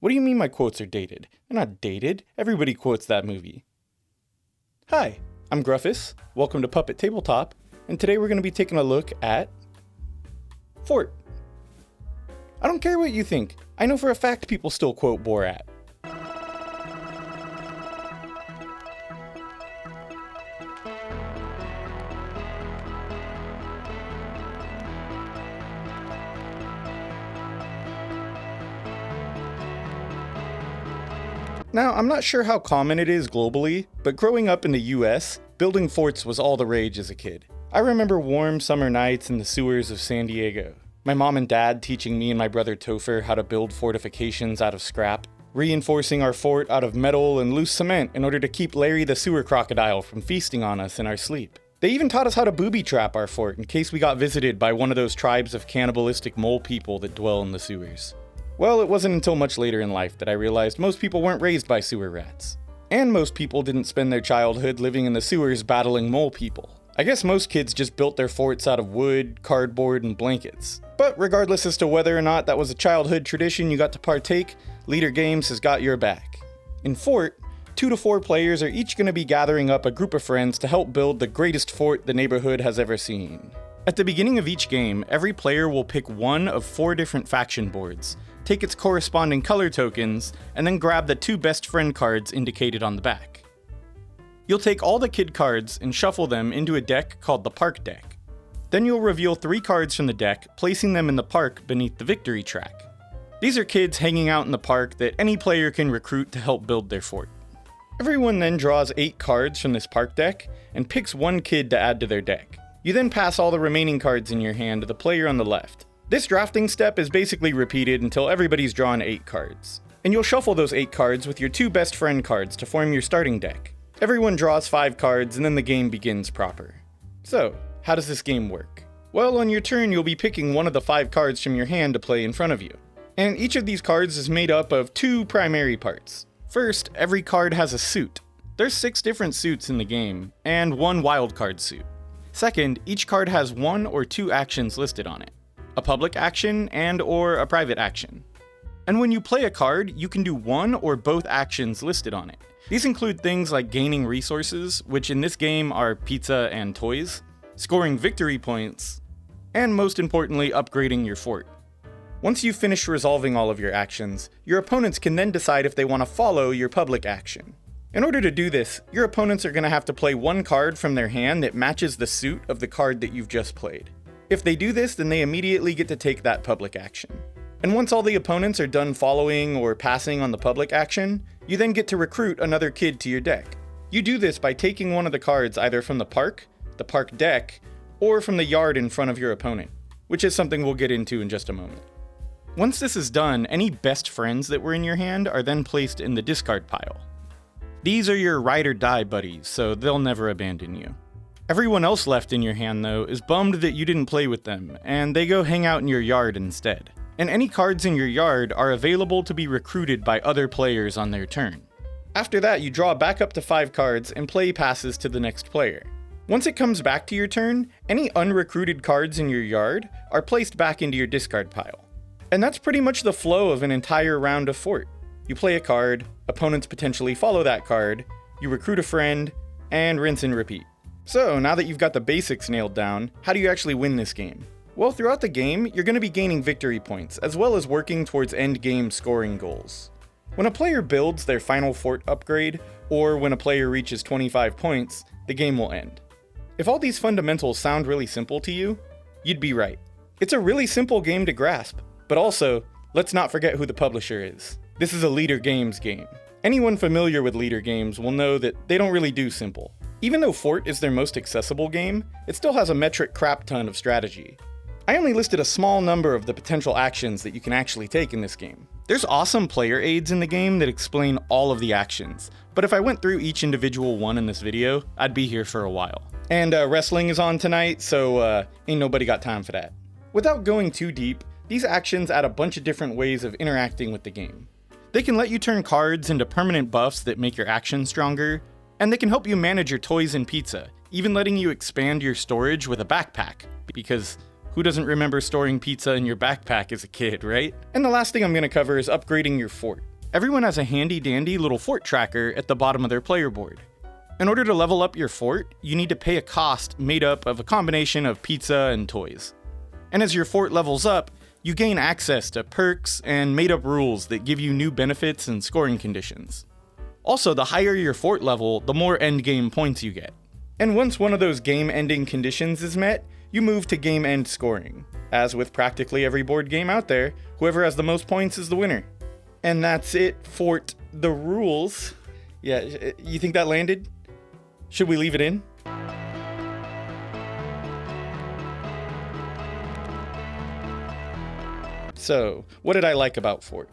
What do you mean my quotes are dated? They're not dated. Everybody quotes that movie. Hi, I'm Gruffus. Welcome to Puppet Tabletop, and today we're going to be taking a look at Fort. I don't care what you think. I know for a fact people still quote Borat. Now, I'm not sure how common it is globally, but growing up in the US, building forts was all the rage as a kid. I remember warm summer nights in the sewers of San Diego. My mom and dad teaching me and my brother Topher how to build fortifications out of scrap, reinforcing our fort out of metal and loose cement in order to keep Larry the sewer crocodile from feasting on us in our sleep. They even taught us how to booby trap our fort in case we got visited by one of those tribes of cannibalistic mole people that dwell in the sewers. Well, it wasn't until much later in life that I realized most people weren't raised by sewer rats. And most people didn't spend their childhood living in the sewers battling mole people. I guess most kids just built their forts out of wood, cardboard, and blankets. But regardless as to whether or not that was a childhood tradition you got to partake, Leader Games has got your back. In Fort, 2 to 4 players are each going to be gathering up a group of friends to help build the greatest fort the neighborhood has ever seen. At the beginning of each game, every player will pick one of 4 different faction boards, take its corresponding color tokens, and then grab the 2 best friend cards indicated on the back. You'll take all the kid cards and shuffle them into a deck called the Park deck. Then you'll reveal 3 cards from the deck, placing them in the park beneath the victory track. These are kids hanging out in the park that any player can recruit to help build their fort. Everyone then draws 8 cards from this park deck and picks 1 kid to add to their deck. You then pass all the remaining cards in your hand to the player on the left. This drafting step is basically repeated until everybody's drawn 8 cards. And you'll shuffle those 8 cards with your 2 best friend cards to form your starting deck. Everyone draws 5 cards and then the game begins proper. So, how does this game work? Well, on your turn you'll be picking one of the 5 cards from your hand to play in front of you. And each of these cards is made up of 2 primary parts. First, every card has a suit. There's 6 different suits in the game, and 1 wildcard suit. Second, each card has 1 or 2 actions listed on it. A public action and/or a private action. And when you play a card, you can do 1 or both actions listed on it. These include things like gaining resources, which in this game are pizza and toys, scoring victory points, and most importantly, upgrading your fort. Once you've finished resolving all of your actions, your opponents can then decide if they want to follow your public action. In order to do this, your opponents are going to have to play 1 card from their hand that matches the suit of the card that you've just played. If they do this, then they immediately get to take that public action. And once all the opponents are done following or passing on the public action, you then get to recruit another kid to your deck. You do this by taking one of the cards either from the park deck, or from the yard in front of your opponent, which is something we'll get into in just a moment. Once this is done, any best friends that were in your hand are then placed in the discard pile. These are your ride or die buddies, so they'll never abandon you. Everyone else left in your hand, though, is bummed that you didn't play with them, and they go hang out in your yard instead. And any cards in your yard are available to be recruited by other players on their turn. After that, you draw back up to 5 cards and play passes to the next player. Once it comes back to your turn, any unrecruited cards in your yard are placed back into your discard pile. And that's pretty much the flow of an entire round of Fort. You play a card, opponents potentially follow that card, you recruit a friend, and rinse and repeat. So, now that you've got the basics nailed down, how do you actually win this game? Well, throughout the game, you're going to be gaining victory points, as well as working towards end-game scoring goals. When a player builds their final fort upgrade, or when a player reaches 25 points, the game will end. If all these fundamentals sound really simple to you, you'd be right. It's a really simple game to grasp, but also, let's not forget who the publisher is. This is a Leader Games game. Anyone familiar with Leader Games will know that they don't really do simple. Even though Fort is their most accessible game, it still has a metric crap ton of strategy. I only listed a small number of the potential actions that you can actually take in this game. There's awesome player aids in the game that explain all of the actions, but if I went through each individual one in this video, I'd be here for a while. And wrestling is on tonight, so ain't nobody got time for that. Without going too deep, these actions add a bunch of different ways of interacting with the game. They can let you turn cards into permanent buffs that make your actions stronger, and they can help you manage your toys and pizza, even letting you expand your storage with a backpack, because who doesn't remember storing pizza in your backpack as a kid, right? And the last thing I'm going to cover is upgrading your fort. everyone has a handy dandy little fort tracker at the bottom of their player board. In order to level up your fort, you need to pay a cost made up of a combination of pizza and toys. And as your fort levels up, you gain access to perks and made up rules that give you new benefits and scoring conditions. Also, the higher your fort level, the more endgame points you get. And once one of those game-ending conditions is met, you move to game-end scoring. As with practically every board game out there, whoever has the most points is the winner. And that's it, Fort the rules. Yeah, you think that landed? Should we leave it in? So, what did I like about Fort?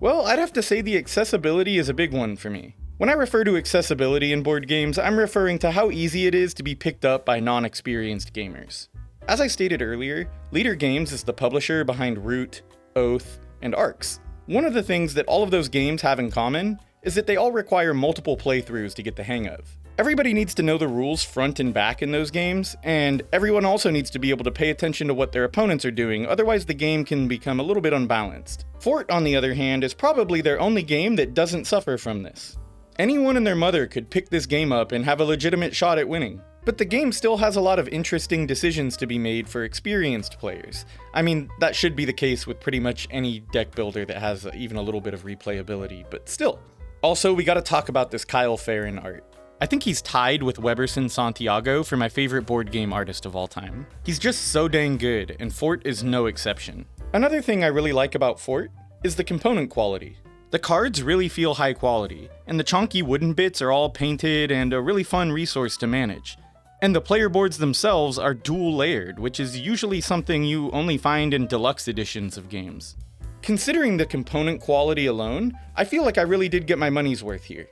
Well, I'd have to say the accessibility is a big one for me. When I refer to accessibility in board games, I'm referring to how easy it is to be picked up by non-experienced gamers. As I stated earlier, Leader Games is the publisher behind Root, Oath, and Arcs. One of the things that all of those games have in common is that they all require multiple playthroughs to get the hang of. Everybody needs to know the rules front and back in those games, and everyone also needs to be able to pay attention to what their opponents are doing, otherwise the game can become a little bit unbalanced. Fort, on the other hand, is probably their only game that doesn't suffer from this. Anyone and their mother could pick this game up and have a legitimate shot at winning. But the game still has a lot of interesting decisions to be made for experienced players. I mean, that should be the case with pretty much any deck builder that has even a little bit of replayability, but still. Also, we gotta talk about this Kyle Farron art. I think he's tied with Weberson Santiago for my favorite board game artist of all time. He's just so dang good, and Fort is no exception. Another thing I really like about Fort is the component quality. The cards really feel high quality, and the chonky wooden bits are all painted and a really fun resource to manage. And the player boards themselves are dual layered, which is usually something you only find in deluxe editions of games. Considering the component quality alone, I feel like I really did get my money's worth here.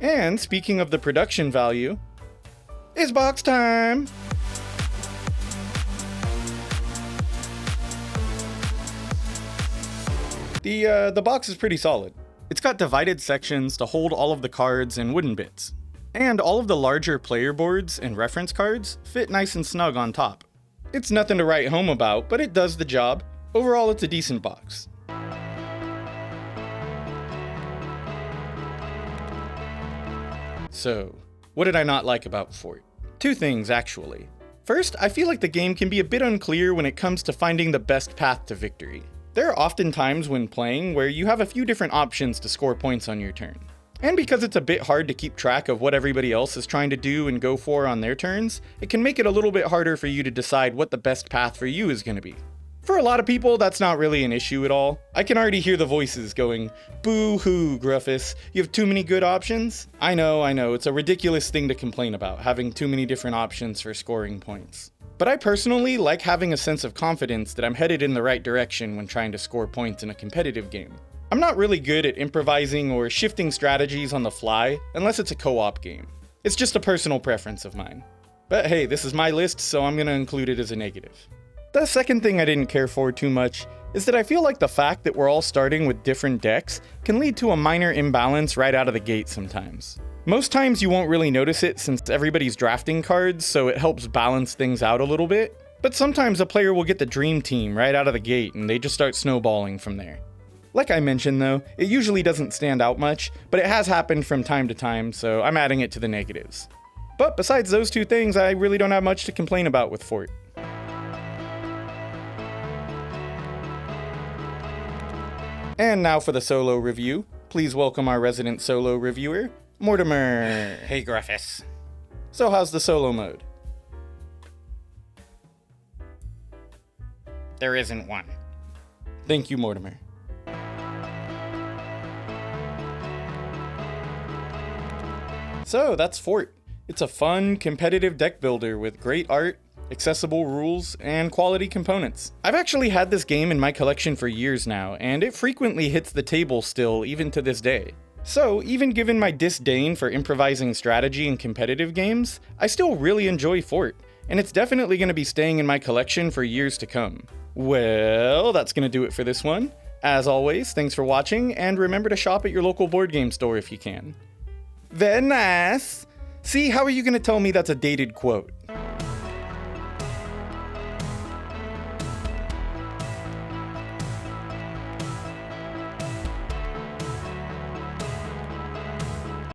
And speaking of the production value, it's box time! The box is pretty solid. It's got divided sections to hold all of the cards and wooden bits. And all of the larger player boards and reference cards fit nice and snug on top. It's nothing to write home about, but it does the job. Overall, it's a decent box. So, what did I not like about Fort? Two things, actually. First, I feel like the game can be a bit unclear when it comes to finding the best path to victory. There are often times when playing where you have a few different options to score points on your turn. And because it's a bit hard to keep track of what everybody else is trying to do and go for on their turns, it can make it a little bit harder for you to decide what the best path for you is going to be. For a lot of people, that's not really an issue at all. I can already hear the voices going, "Boo-hoo, Gruffus, you have too many good options?" I know, it's a ridiculous thing to complain about, having too many different options for scoring points. But I personally like having a sense of confidence that I'm headed in the right direction when trying to score points in a competitive game. I'm not really good at improvising or shifting strategies on the fly, unless it's a co-op game. It's just a personal preference of mine. But hey, this is my list, so I'm gonna include it as a negative. The second thing I didn't care for too much is that I feel like the fact that we're all starting with different decks can lead to a minor imbalance right out of the gate sometimes. Most times you won't really notice it since everybody's drafting cards, so it helps balance things out a little bit. But sometimes a player will get the dream team right out of the gate and they just start snowballing from there. Like I mentioned though, it usually doesn't stand out much, but it has happened from time to time, so I'm adding it to the negatives. But besides those two things, I really don't have much to complain about with Fort. And now for the solo review. Please welcome our resident solo reviewer, Mortimer. Hey, Gruffus. So how's the solo mode? There isn't one. Thank you, Mortimer. So that's Fort. It's a fun, competitive deck builder with great art, accessible rules, and quality components. I've actually had this game in my collection for years now, and it frequently hits the table still, even to this day. So, even given my disdain for improvising strategy in competitive games, I still really enjoy Fort, and it's definitely going to be staying in my collection for years to come. Well, that's going to do it for this one. As always, thanks for watching, and remember to shop at your local board game store if you can. Very nice! See, how are you going to tell me that's a dated quote?